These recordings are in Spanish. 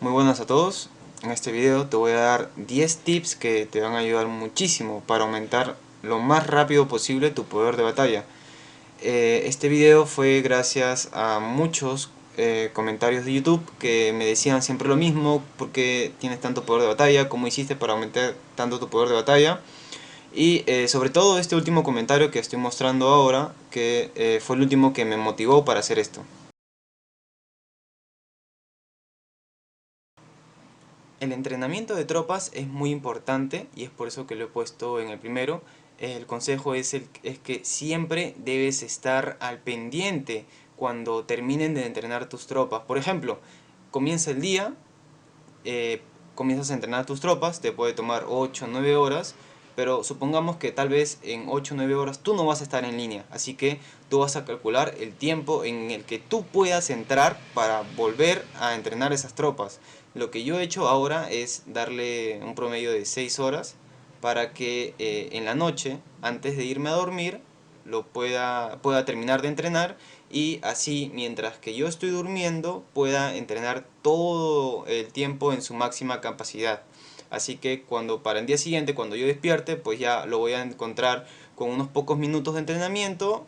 Muy buenas a todos. En este video te voy a dar 10 tips que te van a ayudar muchísimo para aumentar lo más rápido posible tu poder de batalla. Este video fue gracias a muchos comentarios de YouTube que me decían siempre lo mismo: ¿por qué tienes tanto poder de batalla? ¿Cómo hiciste para aumentar tanto tu poder de batalla? Y sobre todo este último comentario que estoy mostrando ahora, que fue el último que me motivó para hacer esto. El entrenamiento de tropas es muy importante y es por eso que lo he puesto en el primero. El consejo es que siempre debes estar al pendiente cuando terminen de entrenar tus tropas. Por ejemplo, comienza el día, eh, comienzas a entrenar tus tropas, te puede tomar 8 o 9 horas, pero supongamos que tal vez en 8 o 9 horas tú no vas a estar en línea, así que tú vas a calcular el tiempo en el que tú puedas entrar para volver a entrenar esas tropas. Lo que yo he hecho ahora es darle un promedio de 6 horas para que en la noche, antes de irme a dormir, pueda terminar de entrenar, y así mientras que yo estoy durmiendo pueda entrenar todo el tiempo en su máxima capacidad. Así que para el día siguiente, cuando yo despierte, pues ya lo voy a encontrar con unos pocos minutos de entrenamiento.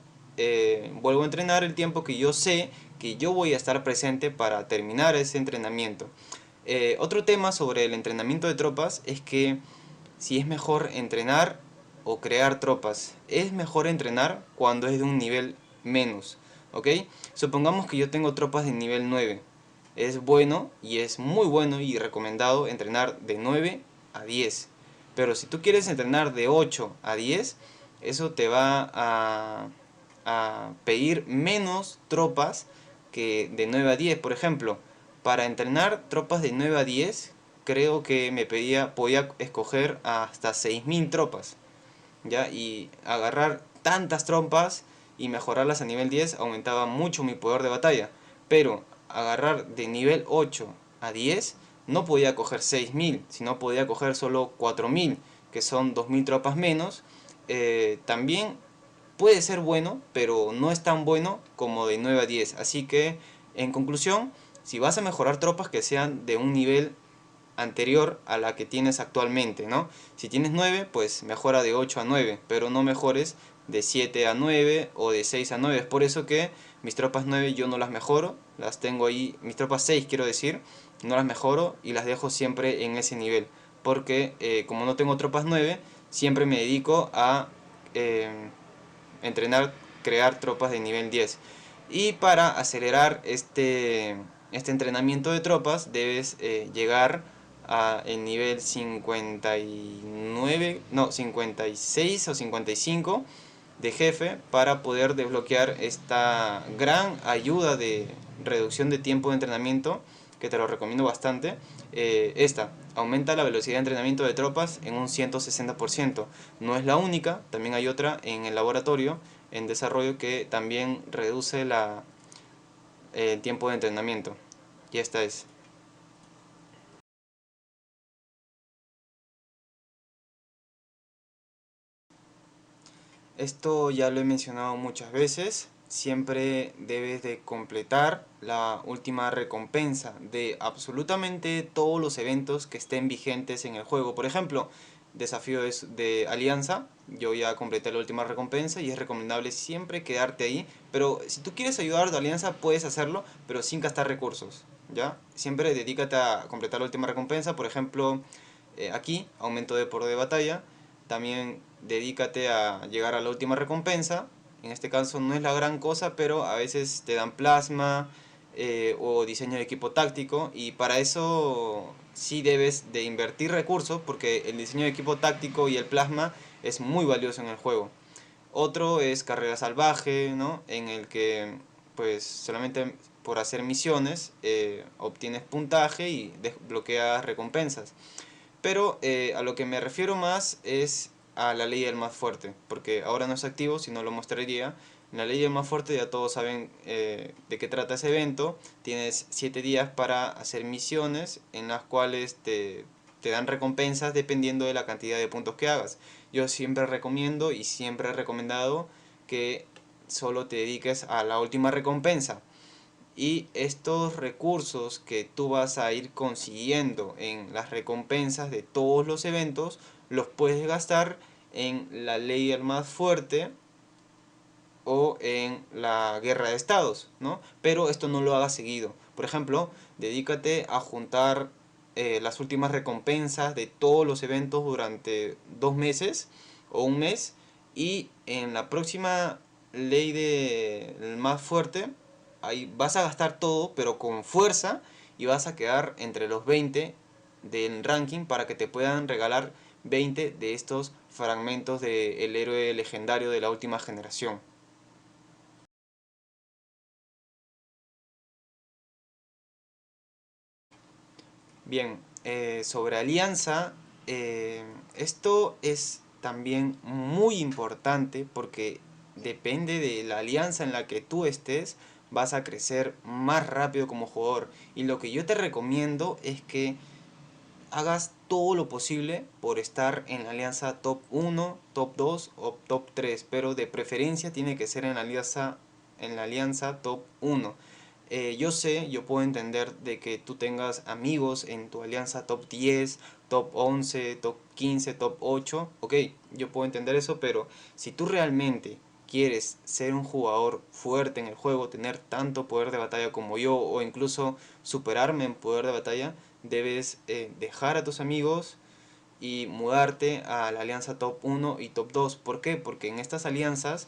Vuelvo a entrenar el tiempo que yo sé que yo voy a estar presente para terminar ese entrenamiento. Otro tema sobre el entrenamiento de tropas es que si es mejor entrenar o crear tropas. Es mejor entrenar cuando es de un nivel menos, ¿ok? Supongamos que yo tengo tropas de nivel 9. Es bueno y es muy bueno y recomendado entrenar de 9 a 10. Pero si tú quieres entrenar de 8 a 10, eso te va a pedir menos tropas que de 9 a 10. Por ejemplo, para entrenar tropas de 9 a 10, creo que podía escoger hasta 6000 tropas, ¿ya? Y agarrar tantas tropas y mejorarlas a nivel 10 aumentaba mucho mi poder de batalla. Pero agarrar de nivel 8 a 10 no podía coger 6000, sino podía coger solo 4000, que son 2000 tropas menos. También puede ser bueno, pero no es tan bueno como de 9 a 10. Así que, en conclusión, si vas a mejorar tropas, que sean de un nivel anterior a la que tienes actualmente, ¿no? Si tienes 9, pues mejora de 8 a 9, pero no mejores de 7 a 9 o de 6 a 9. Es por eso que mis tropas 9 yo no las mejoro, las tengo ahí, mis tropas 6 quiero decir, no las mejoro y las dejo siempre en ese nivel. Porque como no tengo tropas 9, siempre me dedico a eh, entrenar, crear tropas de nivel 10. Y para acelerar este entrenamiento de tropas, debes llegar a el nivel 59, no, 56 o 55 de jefe, para poder desbloquear esta gran ayuda de reducción de tiempo de entrenamiento, que te lo recomiendo bastante. Esta aumenta la velocidad de entrenamiento de tropas en un 160%. No es la única, también hay otra en el laboratorio en desarrollo que también reduce el tiempo de entrenamiento. Y esta es. Esto ya lo he mencionado muchas veces. Siempre debes de completar la última recompensa de absolutamente todos los eventos que estén vigentes en el juego. Por ejemplo, desafío de alianza. Yo ya completé la última recompensa y es recomendable siempre quedarte ahí. Pero si tú quieres ayudar a tu alianza, puedes hacerlo, pero sin gastar recursos, ¿ya? Siempre dedícate a completar la última recompensa. Por ejemplo, aquí, aumento de poder de batalla. También dedícate a llegar a la última recompensa. En este caso no es la gran cosa, pero a veces te dan plasma o diseño de equipo táctico, y para eso sí debes de invertir recursos, porque el diseño de equipo táctico y el plasma es muy valioso en el juego. Otro es carrera salvaje, ¿no? En el que pues solamente por hacer misiones obtienes puntaje y desbloqueas recompensas. Pero a lo que me refiero más es a la ley del más fuerte, porque ahora no es activo, si no lo mostraría. En la ley del más fuerte ya todos saben de qué trata ese evento. Tienes 7 días para hacer misiones en las cuales te dan recompensas dependiendo de la cantidad de puntos que hagas. Yo siempre recomiendo y siempre he recomendado que solo te dediques a la última recompensa. y estos recursos que tú vas a ir consiguiendo en las recompensas de todos los eventos los puedes gastar en la ley del más fuerte o en la guerra de estados, ¿no? Pero esto no lo hagas seguido. Por ejemplo, dedícate a juntar las últimas recompensas de todos los eventos durante 2 meses o un mes, y en la próxima ley del más fuerte ahí vas a gastar todo pero con fuerza, y vas a quedar entre los 20 del ranking para que te puedan regalar 20 de estos fragmentos del héroe legendario de la última generación. Bien, sobre alianza, esto es también muy importante porque depende de la alianza en la que tú estés, vas a crecer más rápido como jugador. Y lo que yo te recomiendo es que hagas todo lo posible por estar en la alianza top 1, top 2 o top 3, pero de preferencia tiene que ser en la alianza top 1. Yo sé, yo puedo entender de que tú tengas amigos en tu alianza top 10, top 11, top 15, top 8, ok, yo puedo entender eso, pero si tú realmente quieres ser un jugador fuerte en el juego, tener tanto poder de batalla como yo, o incluso superarme en poder de batalla, debes dejar a tus amigos y mudarte a la alianza top 1 y top 2. ¿Por qué? Porque en estas alianzas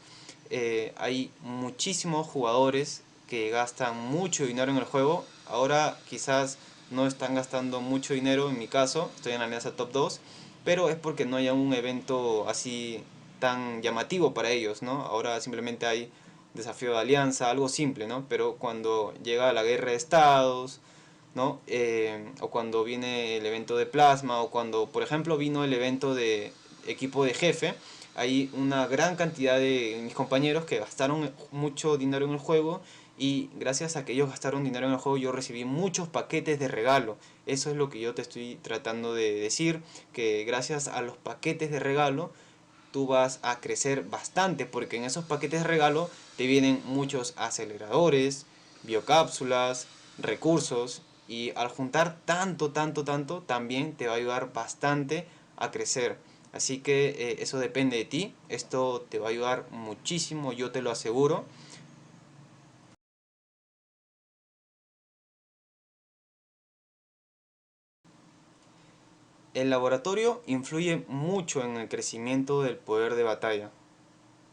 hay muchísimos jugadores que gastan mucho dinero en el juego. Ahora quizás no están gastando mucho dinero, en mi caso estoy en la alianza top 2, pero es porque no hay un evento así tan llamativo para ellos, ¿no? Ahora simplemente hay desafío de alianza, algo simple, ¿no? Pero cuando llega la guerra de estados, ¿no? O cuando viene el evento de plasma, o cuando, por ejemplo, vino el evento de equipo de jefe, hay una gran cantidad de mis compañeros que gastaron mucho dinero en el juego, y gracias a que ellos gastaron dinero en el juego yo recibí muchos paquetes de regalo. Eso es lo que yo te estoy tratando de decir, que gracias a los paquetes de regalo tú vas a crecer bastante, porque en esos paquetes de regalo te vienen muchos aceleradores, biocápsulas, recursos, y al juntar tanto, tanto, tanto, también te va a ayudar bastante a crecer. Así que eso depende de ti, esto te va a ayudar muchísimo, yo te lo aseguro. El laboratorio influye mucho en el crecimiento del poder de batalla.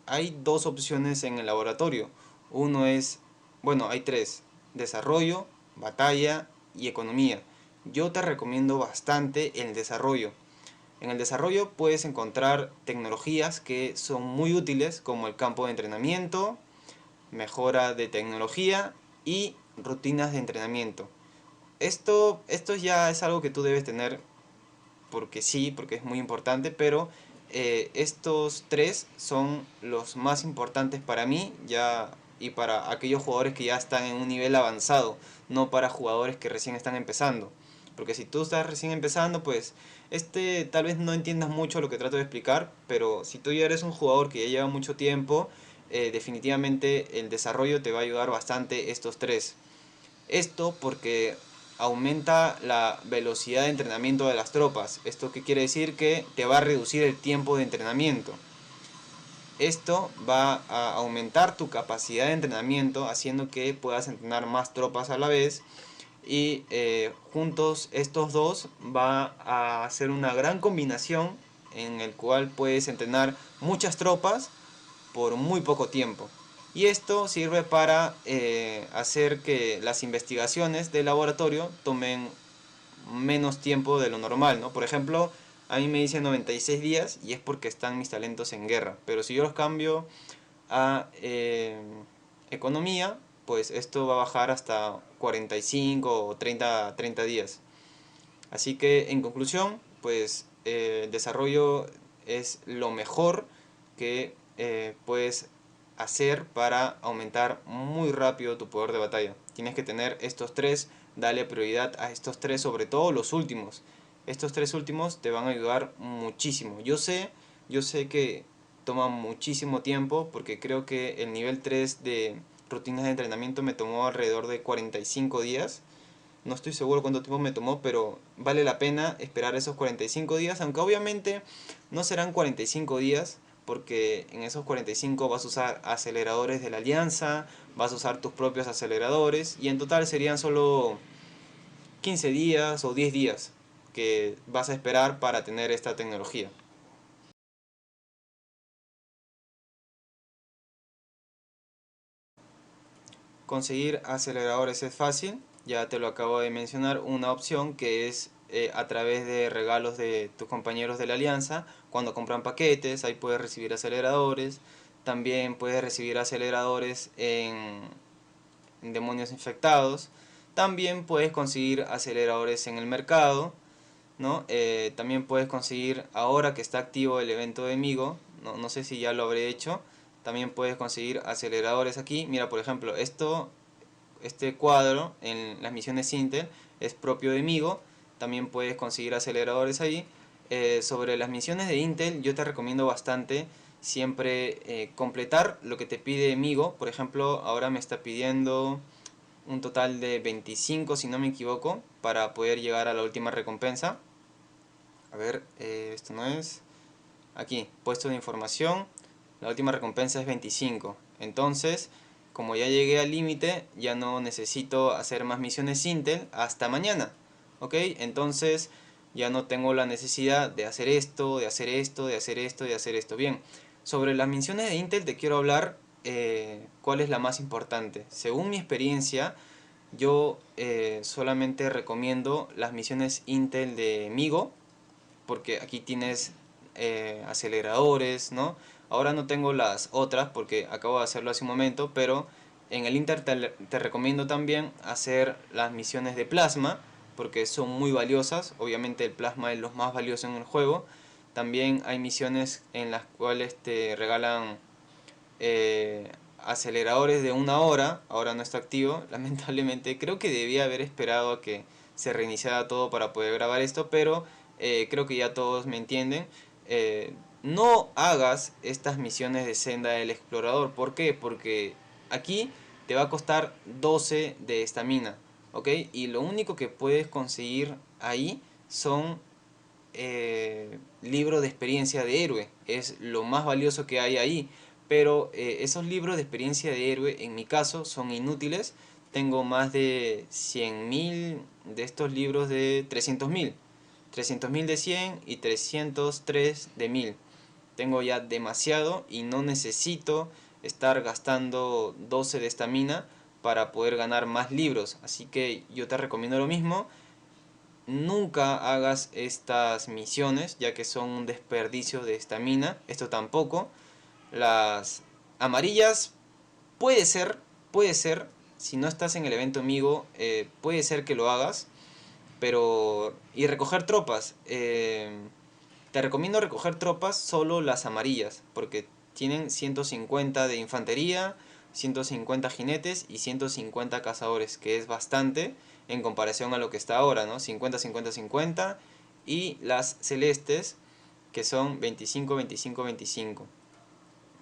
Hay dos opciones en el laboratorio. Uno es, bueno, hay tres: desarrollo, batalla y economía. Yo te recomiendo bastante el desarrollo. En el desarrollo puedes encontrar tecnologías que son muy útiles, como el campo de entrenamiento, mejora de tecnología y rutinas de entrenamiento. Esto ya es algo que tú debes tener porque sí, porque es muy importante, pero estos tres son los más importantes para mí ya, y para aquellos jugadores que ya están en un nivel avanzado, no para jugadores que recién están empezando. Porque si tú estás recién empezando, pues tal vez no entiendas mucho lo que trato de explicar, pero si tú ya eres un jugador que ya lleva mucho tiempo, definitivamente el desarrollo te va a ayudar bastante estos tres. Esto porque aumenta la velocidad de entrenamiento de las tropas. ¿Esto qué quiere decir? Que te va a reducir el tiempo de entrenamiento. Esto va a aumentar tu capacidad de entrenamiento, haciendo que puedas entrenar más tropas a la vez, y juntos estos dos va a hacer una gran combinación en el cual puedes entrenar muchas tropas por muy poco tiempo. Y esto sirve para hacer que las investigaciones del laboratorio tomen menos tiempo de lo normal, ¿no? Por ejemplo, a mí me dicen 96 días y es porque están mis talentos en guerra. Pero si yo los cambio a economía, pues esto va a bajar hasta 45 o 30 días. Así que en conclusión, pues el desarrollo es lo mejor que puedes hacer para aumentar muy rápido tu poder de batalla. Tienes que tener estos tres, dale prioridad a estos tres, sobre todo los últimos. Estos tres últimos te van a ayudar muchísimo. Yo sé que toma muchísimo tiempo porque creo que el nivel 3 de rutinas de entrenamiento me tomó alrededor de 45 días. No estoy seguro cuánto tiempo me tomó, pero vale la pena esperar esos 45 días, aunque obviamente no serán 45 días, porque en esos 45 vas a usar aceleradores de la alianza, vas a usar tus propios aceleradores, y en total serían solo 15 días o 10 días que vas a esperar para tener esta tecnología. Conseguir aceleradores es fácil, ya te lo acabo de mencionar, una opción que es a través de regalos de tus compañeros de la alianza, cuando compran paquetes, ahí puedes recibir aceleradores, también puedes recibir aceleradores en demonios infectados, también puedes conseguir aceleradores en el mercado, ¿no? También puedes conseguir, ahora que está activo el evento de Migo, no sé si ya lo habré hecho, también puedes conseguir aceleradores aquí. Mira, por ejemplo, este cuadro en las misiones Intel es propio de Migo, también puedes conseguir aceleradores ahí. Sobre las misiones de Intel yo te recomiendo bastante siempre completar lo que te pide Migo. Por ejemplo, ahora me está pidiendo un total de 25 si no me equivoco para poder llegar a la última recompensa. A ver, esto no es. Aquí, puesto de información, la última recompensa es 25. Entonces, como ya llegué al límite, ya no necesito hacer más misiones Intel hasta mañana. ¿Ok? Entonces, ya no tengo la necesidad de hacer esto, de hacer esto, de hacer esto, de hacer esto. Bien, sobre las misiones de Intel te quiero hablar cuál es la más importante. Según mi experiencia, yo solamente recomiendo las misiones Intel de Migo, porque aquí tienes aceleradores, ¿no? Ahora no tengo las otras porque acabo de hacerlo hace un momento, pero en el Inter te recomiendo también hacer las misiones de plasma, porque son muy valiosas. Obviamente el plasma es lo más valioso en el juego. También hay misiones en las cuales te regalan aceleradores de 1 hora. Ahora no está activo, lamentablemente. Creo que debía haber esperado a que se reiniciara todo para poder grabar esto, pero creo que ya todos me entienden. No hagas estas misiones de senda del explorador. ¿Por qué? Porque aquí te va a costar 12 de estamina, ¿ok? Y lo único que puedes conseguir ahí son libros de experiencia de héroe. Es lo más valioso que hay ahí. Pero esos libros de experiencia de héroe, en mi caso, son inútiles. Tengo más de 100.000 de estos libros de 300.000. 300.000 de 100 y 303 de 1000. Tengo ya demasiado y no necesito estar gastando 12 de estamina para poder ganar más libros. Así que yo te recomiendo lo mismo. Nunca hagas estas misiones, ya que son un desperdicio de estamina. Esto tampoco. Las amarillas puede ser, si no estás en el evento amigo, puede ser que lo hagas. Pero... Y recoger tropas. Te recomiendo recoger tropas solo las amarillas, porque tienen 150 de infantería, 150 jinetes y 150 cazadores, que es bastante en comparación a lo que está ahora, ¿no? 50, 50, 50. Y las celestes, que son 25, 25, 25.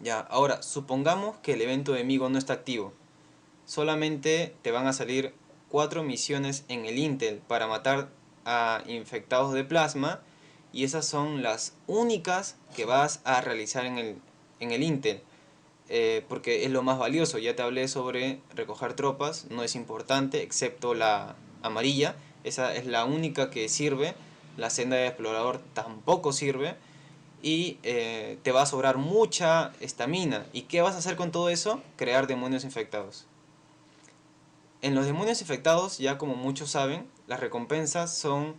Ya, ahora, supongamos que el evento de Migo no está activo. Solamente te van a salir 4 misiones en el Intel para matar a infectados de plasma, y esas son las únicas que vas a realizar en el Intel. Porque es lo más valioso. Ya te hablé sobre recoger tropas, no es importante, excepto la amarilla. Esa es la única que sirve. La senda de explorador tampoco sirve. Y te va a sobrar mucha estamina. ¿Y qué vas a hacer con todo eso? Crear demonios infectados. En los demonios infectados, ya como muchos saben, las recompensas son...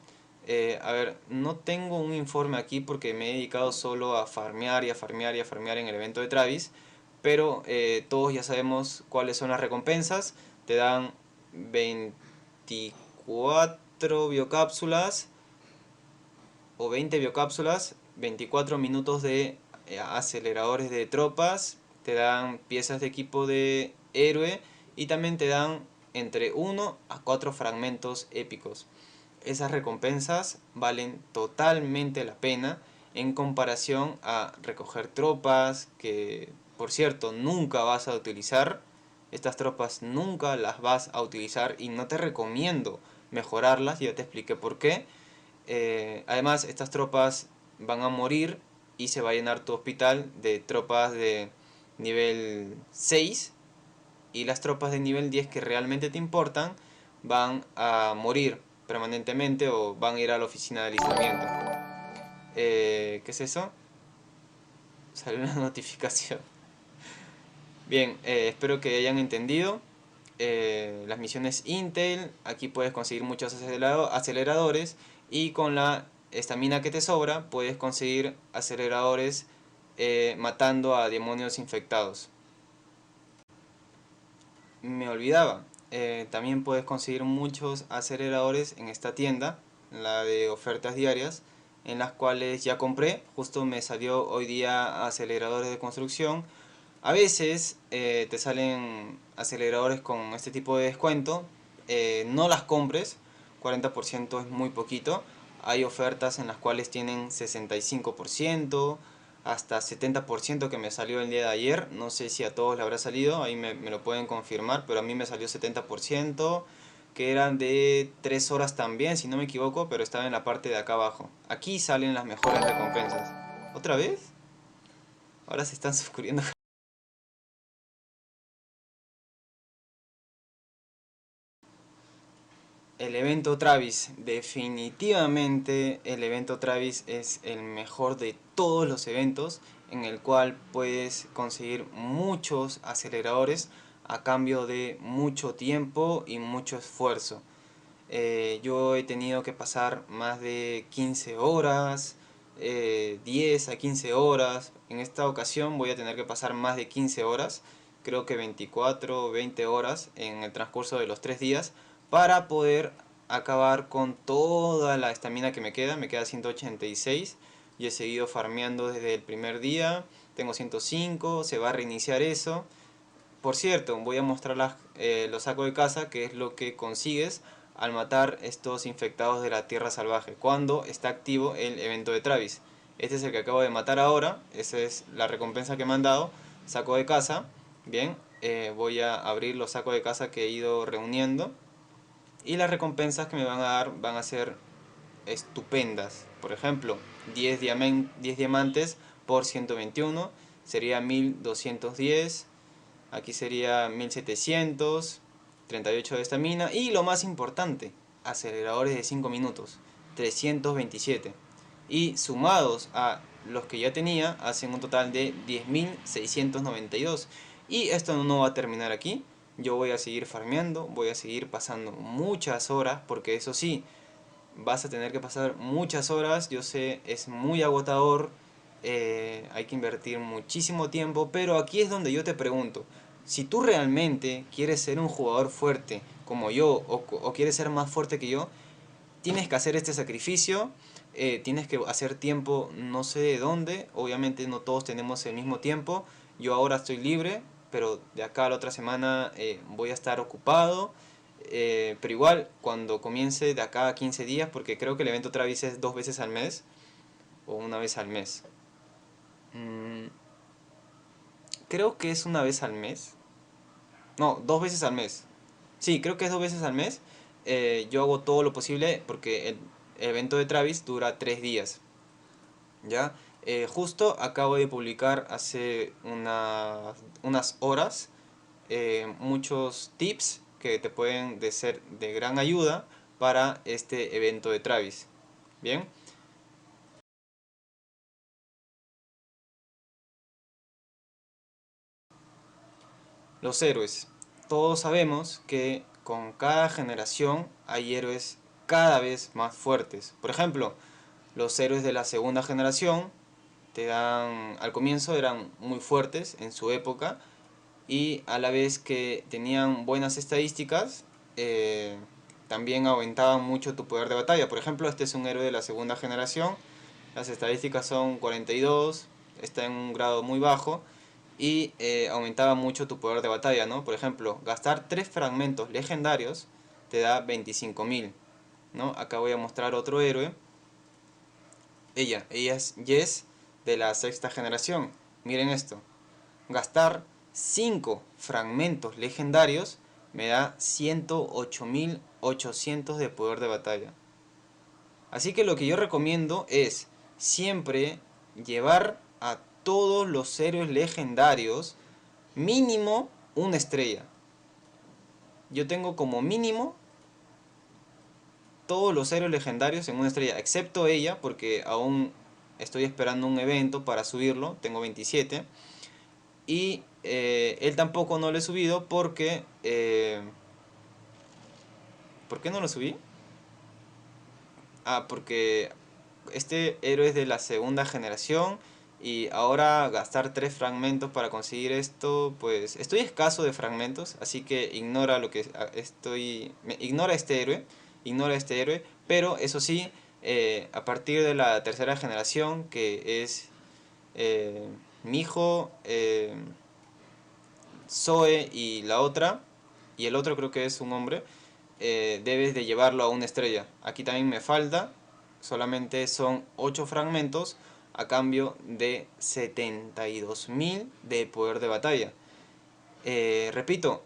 a ver, no tengo un informe aquí porque me he dedicado solo a farmear y a farmear y a farmear en el evento de Travis. Pero todos ya sabemos cuáles son las recompensas. Te dan 24 biocápsulas o 20 biocápsulas, 24 minutos de aceleradores de tropas, te dan piezas de equipo de héroe y también te dan entre 1 a 4 fragmentos épicos. Esas recompensas valen totalmente la pena en comparación a recoger tropas que, por cierto, nunca vas a utilizar. Estas tropas nunca las vas a utilizar y no te recomiendo mejorarlas, ya te expliqué por qué. Además, estas tropas van a morir y se va a llenar tu hospital de tropas de nivel 6, y las tropas de nivel 10 que realmente te importan van a morir permanentemente o van a ir a la oficina de alistamiento. ¿Qué es eso? Salió una notificación. Bien, espero que hayan entendido. Las misiones Intel, aquí puedes conseguir muchos aceleradores, y con la estamina que te sobra puedes conseguir aceleradores matando a demonios infectados. Me olvidaba, también puedes conseguir muchos aceleradores en esta tienda, la de ofertas diarias, en las cuales ya compré. Justo me salió hoy día aceleradores de construcción. A veces te salen aceleradores con este tipo de descuento. No las compres, 40% es muy poquito. Hay ofertas en las cuales tienen 65%, hasta 70%, que me salió el día de ayer. No sé si a todos le habrá salido, ahí me lo pueden confirmar, pero a mí me salió 70%, que eran de 3 horas también, si no me equivoco, pero estaba en la parte de acá abajo. Aquí salen las mejores recompensas. ¿Otra vez? Ahora se están suscribiendo. El evento Travis, definitivamente el evento Travis es el mejor de todos los eventos, en el cual puedes conseguir muchos aceleradores a cambio de mucho tiempo y mucho esfuerzo. Yo he tenido que pasar más de 15 horas, 10 a 15 horas. En esta ocasión voy a tener que pasar más de 15 horas, creo que 24 o 20 horas en el transcurso de los 3 días, para poder acabar con toda la estamina que me queda 186. Y he seguido farmeando desde el primer día, tengo 105, se va a reiniciar eso. Por cierto, voy a mostrar los sacos de caza, que es lo que consigues al matar estos infectados de la tierra salvaje, cuando está activo el evento de Travis. Este es el que acabo de matar ahora, esa es la recompensa que me han dado, saco de caza. Bien, voy a abrir los sacos de caza que he ido reuniendo, y las recompensas que me van a dar van a ser estupendas. Por ejemplo, 10 diamantes por 121 sería 1210. Aquí sería 1700, 38 de estamina, y lo más importante, aceleradores de 5 minutos, 327. Y sumados a los que ya tenía, hacen un total de 10.692. Y esto no va a terminar aquí. Yo voy a seguir farmeando, voy a seguir pasando muchas horas, porque eso sí, vas a tener que pasar muchas horas. Yo sé, es muy agotador, hay que invertir muchísimo tiempo, pero aquí es donde yo te pregunto, si tú realmente quieres ser un jugador fuerte como yo, o quieres ser más fuerte que yo, tienes que hacer este sacrificio. Tienes que hacer tiempo no sé de dónde, obviamente no todos tenemos el mismo tiempo. Yo ahora estoy libre, pero de acá a la otra semana voy a estar ocupado. Pero igual, cuando comience de acá a 15 días, porque creo que el evento Travis es 2 veces al mes o una vez al mes. Mm, Creo que es una vez al mes. No, 2 veces al mes. Sí, creo que es 2 veces al mes. Yo hago todo lo posible porque el evento de Travis dura 3 días. ¿Ya? Justo acabo de publicar hace unas horas muchos tips que te pueden ser de gran ayuda para este evento de Travis. Bien, los héroes. Todos sabemos que con cada generación hay héroes cada vez más fuertes. Por ejemplo, los héroes de la segunda generación al comienzo eran muy fuertes en su época, y a la vez que tenían buenas estadísticas, también aumentaban mucho tu poder de batalla. Por ejemplo, este es un héroe de la segunda generación, las estadísticas son 42, está en un grado muy bajo, y aumentaba mucho tu poder de batalla, ¿no? Por ejemplo, gastar 3 fragmentos legendarios te da 25.000, ¿no? Acá voy a mostrar otro héroe. Ella es Jess, de la sexta generación. Miren esto. Gastar 5 fragmentos legendarios, me da 108.800 de poder de batalla. Así que lo que yo recomiendo es siempre llevar a todos los héroes legendarios mínimo una estrella. Yo tengo como mínimo todos los héroes legendarios en una estrella, excepto ella, porque aún estoy esperando un evento para subirlo, tengo 27. Y él tampoco no lo he subido porque... ¿por qué no lo subí? Porque este héroe es de la segunda generación y ahora gastar 3 fragmentos para conseguir esto, pues estoy escaso de fragmentos, así que ignora lo que ignora este héroe, pero eso sí, a partir de la tercera generación, que es Mijo, Zoe y la otra, y el otro creo que es un hombre, debes de llevarlo a una estrella. Aquí también me falta, solamente son 8 fragmentos a cambio de 72.000 de poder de batalla. Repito,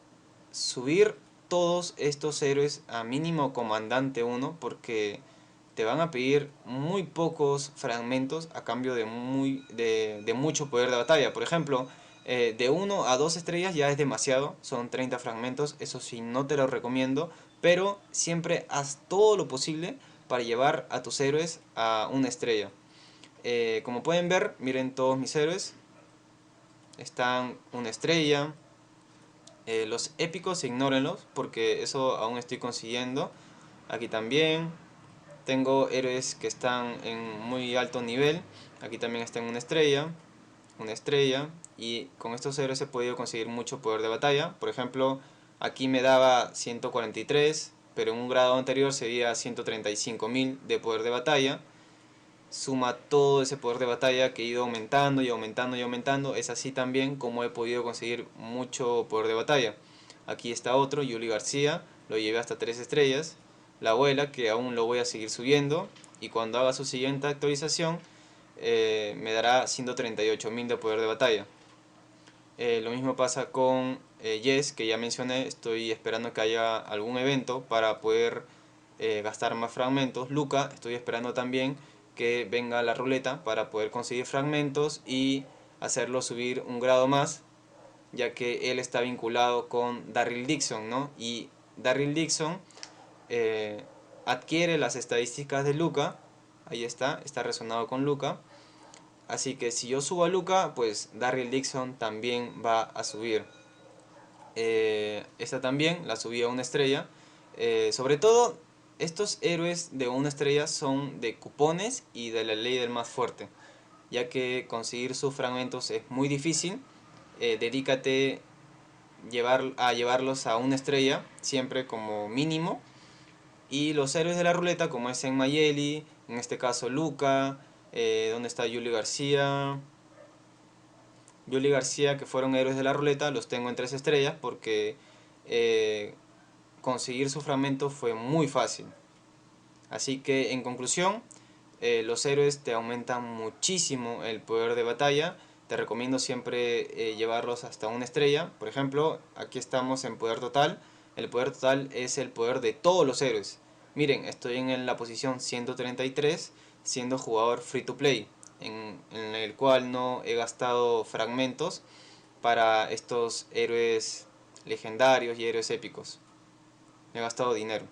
subir todos estos héroes a mínimo comandante 1 porque te van a pedir muy pocos fragmentos a cambio de mucho poder de batalla. Por ejemplo, de 1 a 2 estrellas ya es demasiado, son 30 fragmentos, eso sí no te lo recomiendo, pero siempre haz todo lo posible para llevar a tus héroes a una estrella. Como pueden ver, miren todos mis héroes, están una estrella. Los épicos ignórenlos porque eso aún estoy consiguiendo. Aquí también tengo héroes que están en muy alto nivel. Aquí también está en una estrella. Una estrella. Y con estos héroes he podido conseguir mucho poder de batalla. Por ejemplo, aquí me daba 143, pero en un grado anterior sería 135.000 de poder de batalla. Suma todo ese poder de batalla que he ido aumentando y aumentando y aumentando. Es así también como he podido conseguir mucho poder de batalla. Aquí está otro, Yuli García, lo llevé hasta 3 estrellas. La abuela, que aún lo voy a seguir subiendo. Y cuando haga su siguiente actualización, me dará 138.000 de poder de batalla. Lo mismo pasa con Yes, que ya mencioné. Estoy esperando que haya algún evento para poder gastar más fragmentos. Luca, estoy esperando también que venga la ruleta para poder conseguir fragmentos y hacerlo subir un grado más, ya que él está vinculado con Darryl Dixon, ¿no? Y Darryl Dixon eh, adquiere las estadísticas de Luca, ahí está resonado con Luca. Así que si yo subo a Luca, pues Darryl Dixon también va a subir. Esta también la subí a una estrella. Sobre todo, estos héroes de una estrella son de cupones y de la ley del más fuerte, ya que conseguir sus fragmentos es muy difícil. Dedícate a llevarlos a una estrella, siempre como mínimo. Y los héroes de la ruleta, como es en Mayeli, en este caso Luca, donde está Yuli García. Yuli García, que fueron héroes de la ruleta, los tengo en 3 estrellas porque eh, conseguir su fragmento fue muy fácil. Así que en conclusión, los héroes te aumentan muchísimo el poder de batalla. Te recomiendo siempre llevarlos hasta una estrella. Por ejemplo, aquí estamos en poder total. El poder total es el poder de todos los héroes. Miren, estoy en la posición 133 siendo jugador free to play, en el cual no he gastado fragmentos para estos héroes legendarios y héroes épicos. He gastado dinero.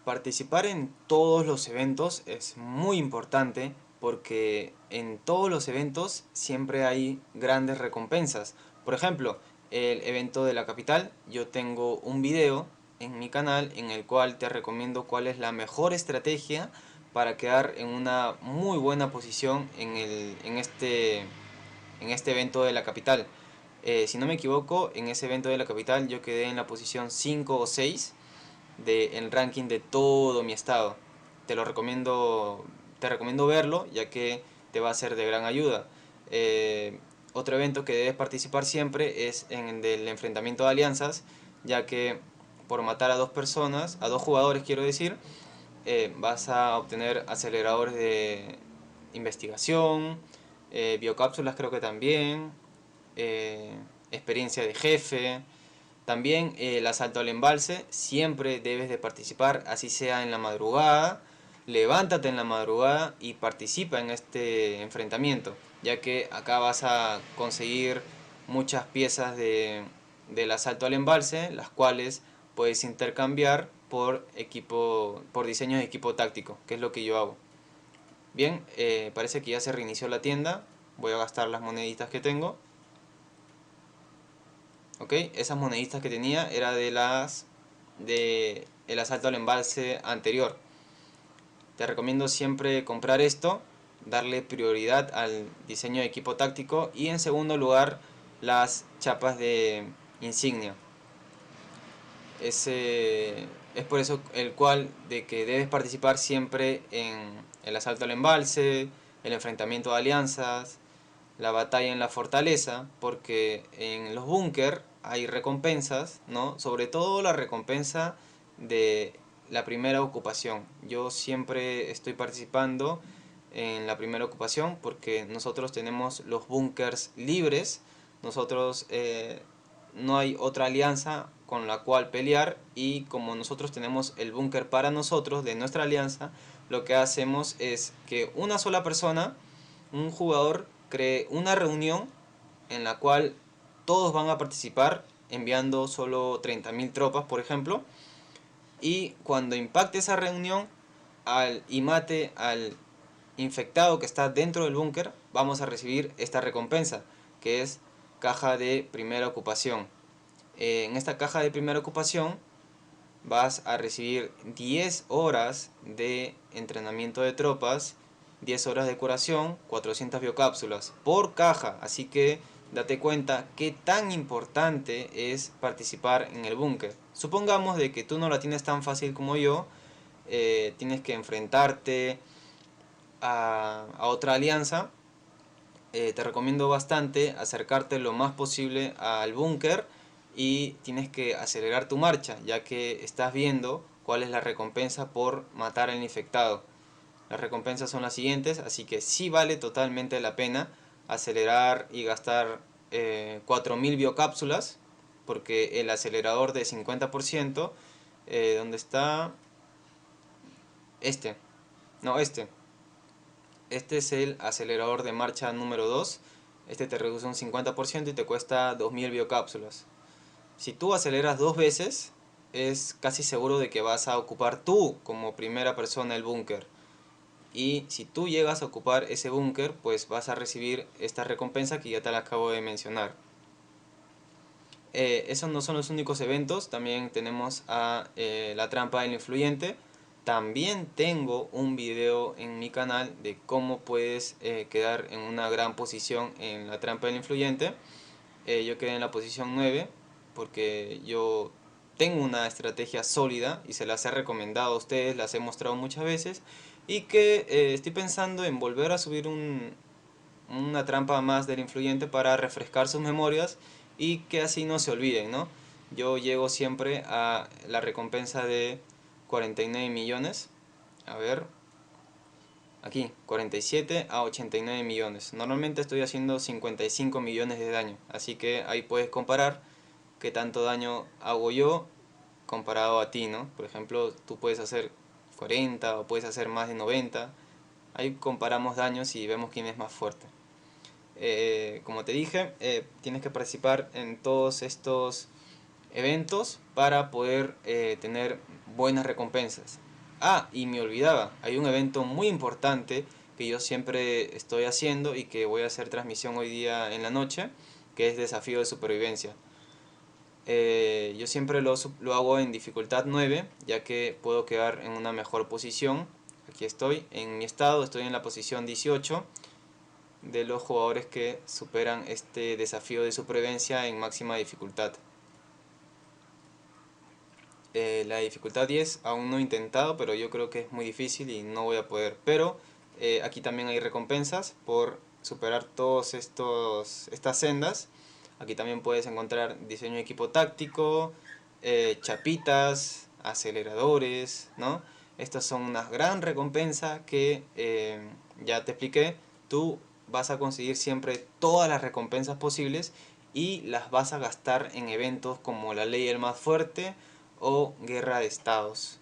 Participar en todos los eventos es muy importante porque en todos los eventos siempre hay grandes recompensas. Por ejemplo, el evento de la capital, yo tengo un video en mi canal en el cual te recomiendo cuál es la mejor estrategia para quedar en una muy buena posición en este evento de la capital. Si no me equivoco, en ese evento de la capital yo quedé en la posición 5 o 6 del ranking de todo mi estado. Te lo recomiendo, te recomiendo verlo, ya que te va a ser de gran ayuda. Otro evento que debes participar siempre es en el del enfrentamiento de alianzas, ya que por matar a 2 personas, a 2 jugadores quiero decir, vas a obtener aceleradores de investigación, biocápsulas creo que también, eh, experiencia de jefe. También el asalto al embalse, siempre debes de participar, así sea en la madrugada. Levántate en la madrugada y participa en este enfrentamiento, ya que acá vas a conseguir muchas piezas del asalto al embalse, las cuales puedes intercambiar por equipo, por diseños de equipo táctico, que es lo que yo hago. Bien, parece que ya se reinició la tienda. Voy a gastar las moneditas que tengo. Ok, esas moneditas que tenía era de el asalto al embalse anterior. Te recomiendo siempre comprar esto, darle prioridad al diseño de equipo táctico y en segundo lugar las chapas de insignia. Es por eso el cual de que debes participar siempre en el asalto al embalse, el enfrentamiento de alianzas, la batalla en la fortaleza, porque en los búnker hay recompensas, ¿no? Sobre todo la recompensa de la primera ocupación. Yo siempre estoy participando en la primera ocupación porque nosotros tenemos los búnkers libres, nosotros no hay otra alianza con la cual pelear y como nosotros tenemos el búnker para nosotros de nuestra alianza, lo que hacemos es que una sola persona, un jugador, cree una reunión en la cual todos van a participar enviando solo 30.000 tropas, por ejemplo, y cuando impacte esa reunión y mate al infectado que está dentro del búnker, vamos a recibir esta recompensa, que es caja de primera ocupación. En esta caja de primera ocupación vas a recibir 10 horas de entrenamiento de tropas, 10 horas de curación, 400 biocápsulas por caja. Así que date cuenta qué tan importante es participar en el búnker. Supongamos de que tú no la tienes tan fácil como yo, tienes que enfrentarte a otra alianza. Te recomiendo bastante acercarte lo más posible al búnker y tienes que acelerar tu marcha, ya que estás viendo cuál es la recompensa por matar al infectado. Las recompensas son las siguientes, así que sí vale totalmente la pena acelerar y gastar 4.000 biocápsulas, porque el acelerador de 50%, ¿dónde está? Este, no, este es el acelerador de marcha número 2. Este te reduce un 50% y te cuesta 2.000 biocápsulas. Si tú aceleras dos veces, es casi seguro de que vas a ocupar tú como primera persona el búnker. Y si tú llegas a ocupar ese búnker, pues vas a recibir esta recompensa que ya te la acabo de mencionar. Esos no son los únicos eventos, también tenemos a la trampa del influyente. También tengo un video en mi canal de cómo puedes quedar en una gran posición en la trampa del influyente. Yo quedé en la posición 9 porque yo tengo una estrategia sólida y se las he recomendado a ustedes, las he mostrado muchas veces y que estoy pensando en volver a subir una trampa más del influyente para refrescar sus memorias y que así no se olviden, ¿no? Yo llego siempre a la recompensa de 49 millones. A ver, aquí, 47 a 89 millones. Normalmente estoy haciendo 55 millones de daño, así que ahí puedes comparar qué tanto daño hago yo comparado a ti, ¿no? Por ejemplo, tú puedes hacer 40 o puedes hacer más de 90. Ahí comparamos daños y vemos quién es más fuerte. Como te dije, tienes que participar en todos estos eventos para poder tener buenas recompensas. Ah, y me olvidaba, hay un evento muy importante que yo siempre estoy haciendo y que voy a hacer transmisión hoy día en la noche, que es desafío de supervivencia. Yo siempre lo hago en dificultad 9, ya que puedo quedar en una mejor posición. Aquí estoy, en mi estado estoy en la posición 18 de los jugadores que superan este desafío de supervivencia en máxima dificultad. La dificultad 10 aún no he intentado, pero yo creo que es muy difícil y no voy a poder. Pero aquí también hay recompensas por superar todas estas sendas. Aquí también puedes encontrar diseño de equipo táctico, chapitas, aceleradores, ¿no? Estas son una gran recompensa que ya te expliqué. Tú vas a conseguir siempre todas las recompensas posibles y las vas a gastar en eventos como la ley del más fuerte o guerra de estados.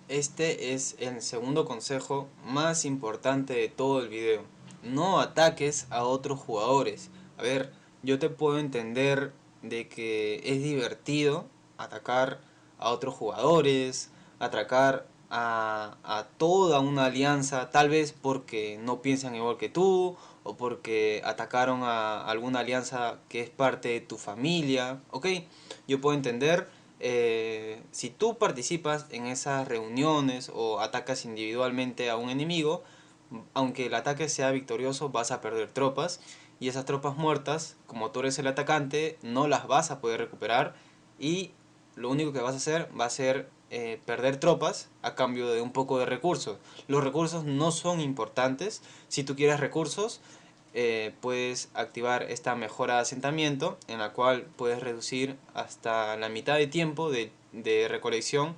Este es el segundo consejo más importante de todo el video. No ataques a otros jugadores. A ver, yo te puedo entender de que es divertido atacar a otros jugadores, atacar a toda una alianza, tal vez porque no piensan igual que tú o porque atacaron a alguna alianza que es parte de tu familia. Ok, yo puedo entender si tú participas en esas reuniones o atacas individualmente a un enemigo, aunque el ataque sea victorioso, vas a perder tropas y esas tropas muertas, como tú eres el atacante, no las vas a poder recuperar y lo único que vas a hacer va a ser perder tropas a cambio de un poco de recursos. Los recursos no son importantes. Si tú quieres recursos, puedes activar esta mejora de asentamiento en la cual puedes reducir hasta la mitad de tiempo de recolección.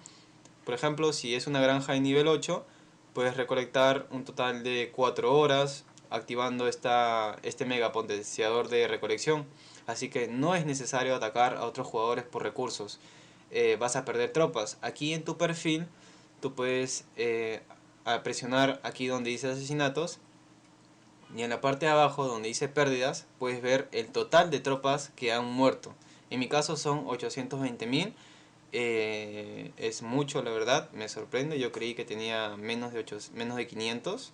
Por ejemplo, si es una granja de nivel 8, puedes recolectar un total de 4 horas activando este mega potenciador de recolección. Así que no es necesario atacar a otros jugadores por recursos. Vas a perder tropas. Aquí en tu perfil tú puedes presionar aquí donde dice asesinatos y en la parte de abajo donde dice pérdidas puedes ver el total de tropas que han muerto. En mi caso son 820.000. Es mucho, la verdad, me sorprende. Yo creí que tenía menos de 500.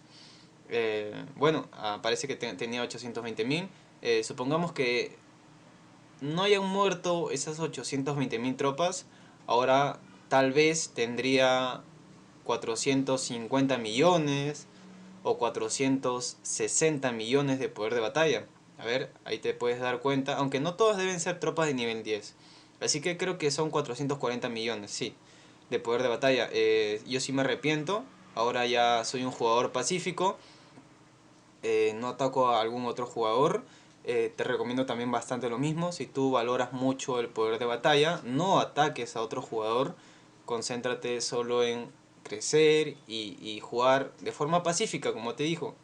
Bueno, parece que tenía 820.000. Supongamos que no hayan muerto esas 820.000 tropas. Ahora tal vez tendría 450 millones o 460 millones de poder de batalla. A ver, ahí te puedes dar cuenta, aunque no todas deben ser tropas de nivel 10. Así que creo que son 440 millones, sí, de poder de batalla. Yo sí me arrepiento, ahora ya soy un jugador pacífico, no ataco a algún otro jugador. Te recomiendo también bastante lo mismo, si tú valoras mucho el poder de batalla, no ataques a otro jugador, concéntrate solo en crecer y jugar de forma pacífica, como te digo.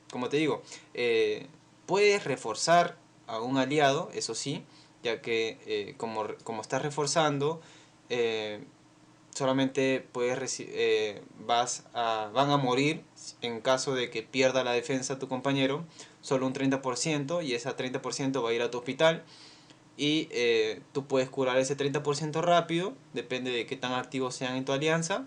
Puedes reforzar a un aliado, eso sí, ya que como estás reforzando, eh, solamente van a morir en caso de que pierda la defensa tu compañero, solo un 30% y ese 30% va a ir a tu hospital y tú puedes curar ese 30% rápido, depende de qué tan activos sean en tu alianza.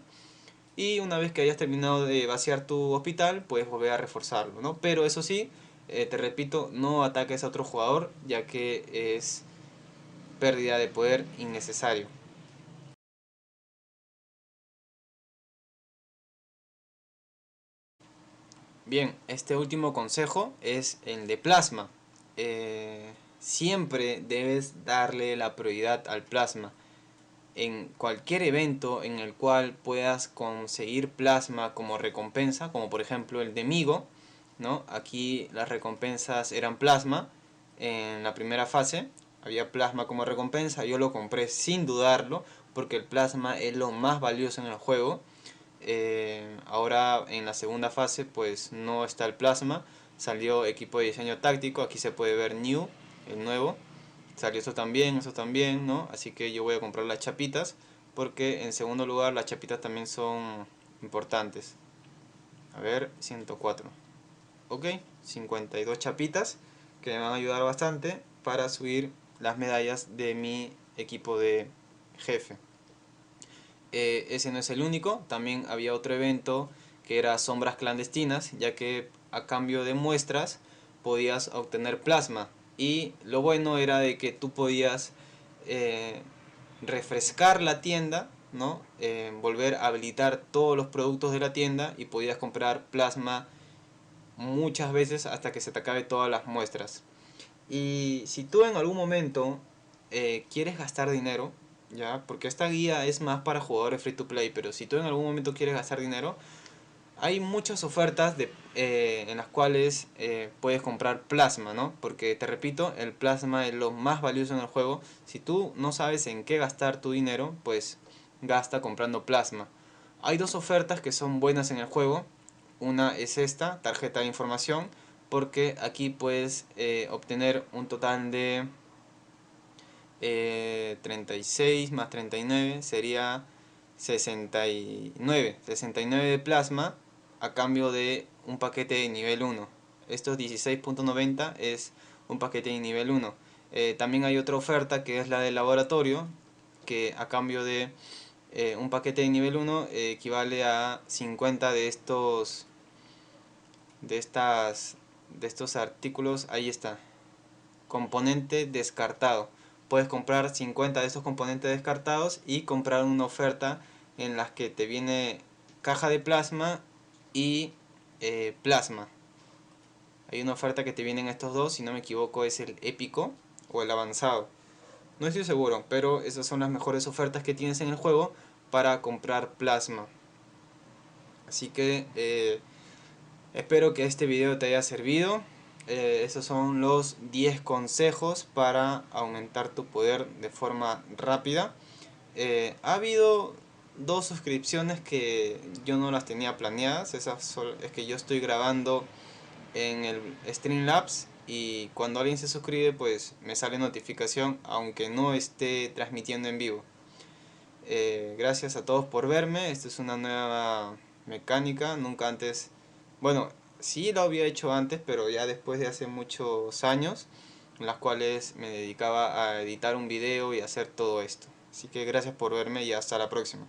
Y una vez que hayas terminado de vaciar tu hospital, puedes volver a reforzarlo, ¿no? Pero eso sí, te repito, no ataques a otro jugador, ya que es pérdida de poder innecesario. Bien, este último consejo es el de plasma. Siempre debes darle la prioridad al plasma. En cualquier evento en el cual puedas conseguir plasma como recompensa, como por ejemplo el de Migo, ¿no? Aquí las recompensas eran plasma. En la primera fase había plasma como recompensa. Yo lo compré sin dudarlo porque el plasma es lo más valioso en el juego. Ahora en la segunda fase pues no está el plasma, salió equipo de diseño táctico, aquí se puede ver New, el nuevo, salió eso también, ¿no? Así que yo voy a comprar las chapitas porque en segundo lugar las chapitas también son importantes. A ver, 104. Ok, 52 chapitas que me van a ayudar bastante para subir las medallas de mi equipo de jefe. Ese no es el único, también había otro evento que era sombras clandestinas, ya que a cambio de muestras podías obtener plasma. Y lo bueno era de que tú podías eh, refrescar la tienda, ¿no? Volver a habilitar todos los productos de la tienda y podías comprar plasma muchas veces hasta que se te acabe todas las muestras. Y si tú en algún momento quieres gastar dinero, ¿ya? Porque esta guía es más para jugadores free to play, pero si tú en algún momento quieres gastar dinero, hay muchas ofertas en las cuales puedes comprar plasma, ¿no? Porque te repito, el plasma es lo más valioso en el juego. Si tú no sabes en qué gastar tu dinero, pues gasta comprando plasma. Hay dos ofertas que son buenas en el juego. Una es esta, tarjeta de información, porque aquí puedes obtener un total de 36 más 39 sería 69 de plasma a cambio de un paquete de nivel 1. Estos 16.90 es un paquete de nivel 1. También hay otra oferta que es la del laboratorio, que a cambio de un paquete de nivel 1 equivale a 50 de estos artículos. Ahí está, componente descartado. Puedes comprar 50 de estos componentes descartados y comprar una oferta en las que te viene caja de plasma y plasma. Hay una oferta que te vienen estos dos, si no me equivoco es el épico o el avanzado. No estoy seguro, pero esas son las mejores ofertas que tienes en el juego para comprar plasma. Así que espero que este video te haya servido. Esos son los 10 consejos para aumentar tu poder de forma rápida. Ha habido dos suscripciones que yo no las tenía planeadas. Es que yo estoy grabando en el Streamlabs y cuando alguien se suscribe pues me sale notificación aunque no esté transmitiendo en vivo. Gracias a todos por verme. Esta es una nueva mecánica. Nunca antes, bueno, sí lo había hecho antes, pero ya después de hace muchos años, en las cuales me dedicaba a editar un video y hacer todo esto. Así que gracias por verme y hasta la próxima.